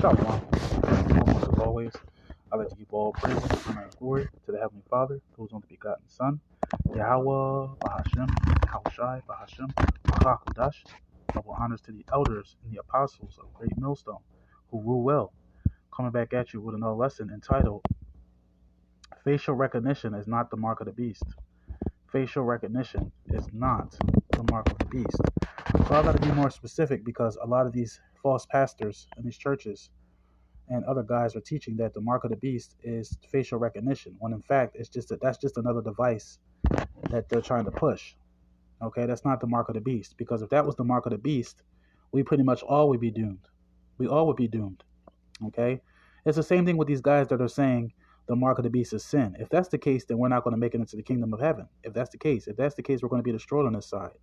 Shalom. As always, I like to give all praise, honor, and glory to the Heavenly Father, who is only begotten Son, Yahweh, Bahashem, Yahushai, Bahashem, Bahakudash. Double honors to the elders and the apostles of Great Millstone, who rule well. Coming back at you with another lesson entitled, Facial Recognition is not the mark of the beast. Facial recognition is not the mark of the beast. So I got to be more specific because a lot of these false pastors in these churches and other guys are teaching that the mark of the beast is facial recognition, when in fact that's just another device that they're trying to push. Okay, that's not the mark of the beast, because if that was the mark of the beast, we pretty much all would be doomed. We all would be doomed. Okay, it's the same thing with these guys that are saying the mark of the beast is sin. If that's the case, then we're not going to make it into the kingdom of heaven. If that's the case, we're going to be destroyed on this side.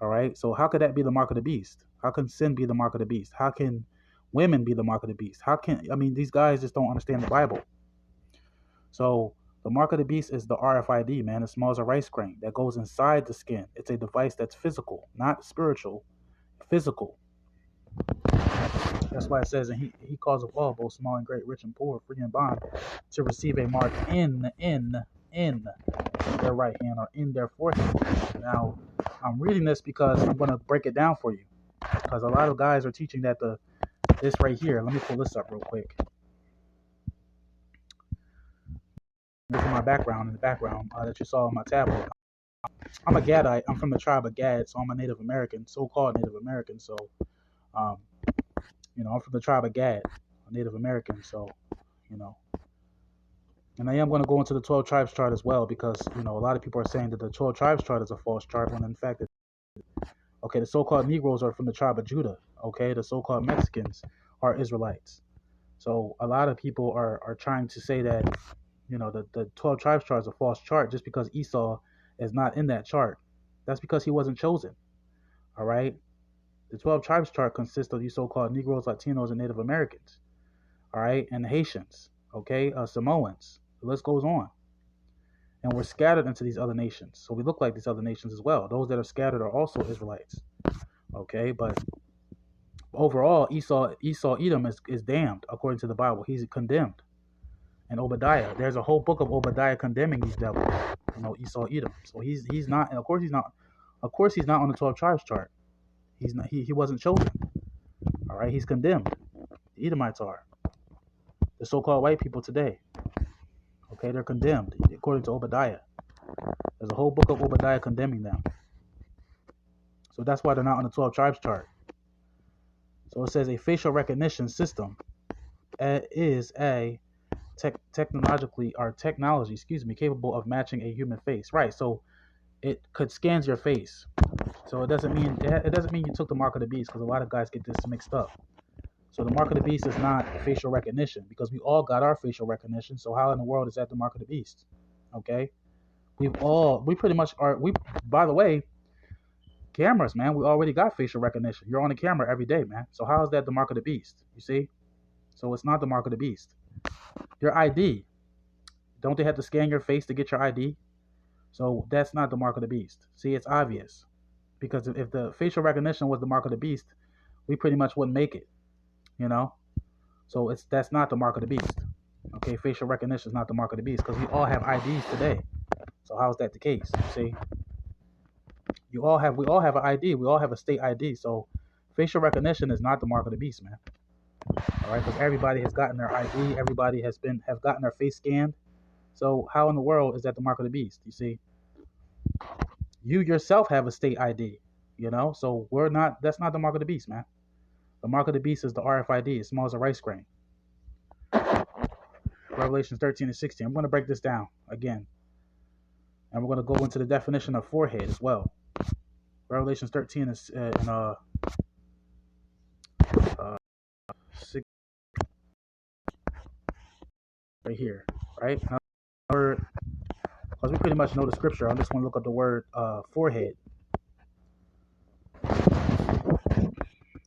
All right, so how could that be the mark of the beast? How can sin be the mark of the beast? How can women be the mark of the beast? These guys just don't understand the Bible. So the mark of the beast is the RFID, man. It's small as a rice grain that goes inside the skin. It's a device that's physical, not spiritual, physical. That's why it says, and he calls of all, both small and great, rich and poor, free and bond, to receive a mark in their right hand or in their forehead. Now, I'm reading this because I'm going to break it down for you, because a lot of guys are teaching that this right here. Let me pull this up real quick. This is my background in the background that you saw on my tablet. I'm a Gadite. I'm from the tribe of Gad, so I'm a Native American, so-called Native American. So, I'm from the tribe of Gad, a Native American. So, and I am going to go into the 12 tribes chart as well, because, a lot of people are saying that the 12 tribes chart is a false chart, when in fact, the so-called Negroes are from the tribe of Judah. Okay, the so-called Mexicans are Israelites. So a lot of people are trying to say that, the 12 tribes chart is a false chart just because Esau is not in that chart. That's because he wasn't chosen. All right. The 12 tribes chart consists of these so-called Negroes, Latinos, and Native Americans. All right. And the Haitians. Okay. Samoans. The list goes on. And we're scattered into these other nations. So we look like these other nations as well. Those that are scattered are also Israelites. Okay. But overall, Edom is damned according to the Bible. He's condemned. And Obadiah, there's a whole book of Obadiah condemning these devils. Esau, Edom. So he's not, and of course he's not on the 12 tribes chart. He's not. He wasn't chosen. All right, he's condemned. The Edomites are. The so-called white people today. Okay, they're condemned according to Obadiah. There's a whole book of Obadiah condemning them. So that's why they're not on the 12 tribes chart. So it says a facial recognition system is a technology capable of matching a human face. Right. So it scans your face. So it doesn't mean you took the mark of the beast, because a lot of guys get this mixed up. So the mark of the beast is not facial recognition, because we all got our facial recognition. So how in the world is that the mark of the beast? Okay. We pretty much are. By the way, cameras, man, we already got facial recognition. You're on a camera every day, man. So how is that the mark of the beast? You see? So it's not the mark of the beast. Your ID. Don't they have to scan your face to get your ID? So that's not the mark of the beast. See, it's obvious. Because if the facial recognition was the mark of the beast, we pretty much wouldn't make it. So that's not the mark of the beast. Okay, facial recognition is not the mark of the beast, because we all have IDs today. So how is that the case? See? We all have an ID. We all have a state ID. So facial recognition is not the mark of the beast, man. All right, because everybody has gotten their ID. Everybody have gotten their face scanned. So how in the world is that the mark of the beast? You see, you yourself have a state ID. So that's not the mark of the beast, man. The mark of the beast is the RFID. It's small as a rice grain. Revelations 13 and 16. I'm going to break this down again, and we're going to go into the definition of forehead as well. Revelations 13 is and 6 right here, right? Because we pretty much know the scripture. I just want to look up the word forehead.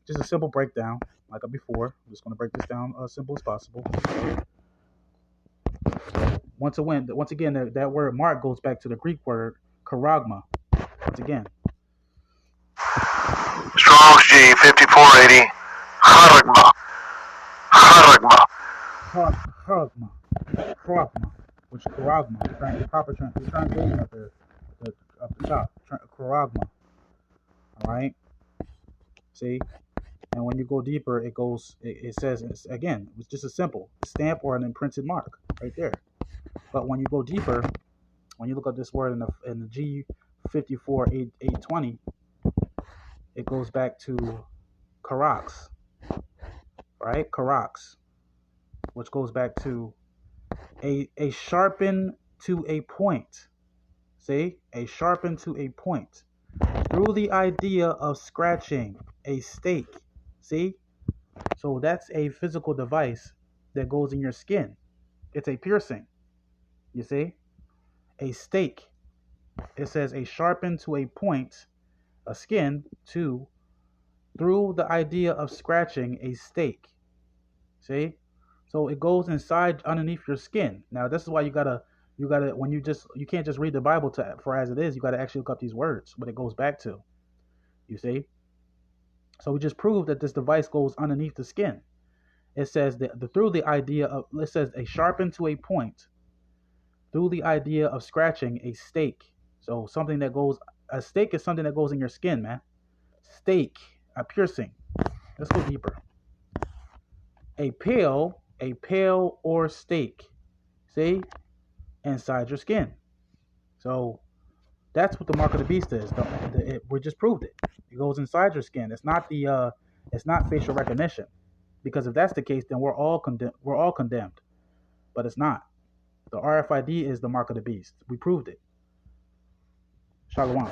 Just a simple breakdown, like before. I'm just going to break this down as simple as possible. Once again, that word mark goes back to the Greek word charagma. Once again. Strong's G 5480, charagma. Charagma, charagma, which is charagma. The proper the translation of the top, charagma. All right. See, and when you go deeper, it says again, it's just a simple stamp or an imprinted mark right there. But when you go deeper, when you look up this word in the G54820, it goes back to karax, right? Karax, which goes back to a sharpen to a point. See, a sharpen to a point through the idea of scratching a stake. See, so that's a physical device that goes in your skin. It's a piercing. You see, a stake. It says a sharpen to a point, a skin to through the idea of scratching a stake. See, so it goes inside underneath your skin. Now this is why you gotta when you can't just read the Bible for as it is. You gotta actually look up these words, what it goes back to. You see, so we just proved that this device goes underneath the skin. It says that through the idea of it says a sharpen to a point through the idea of scratching a stake. So something that goes a stake is something that goes in your skin, man. Stake, a piercing. Let's go deeper. A pail or stake. See? Inside your skin. So that's what the mark of the beast is. We just proved it. It goes inside your skin. It's not it's not facial recognition. Because if that's the case, then we're all condemned. But it's not. The RFID is the mark of the beast. We proved it. Shalom.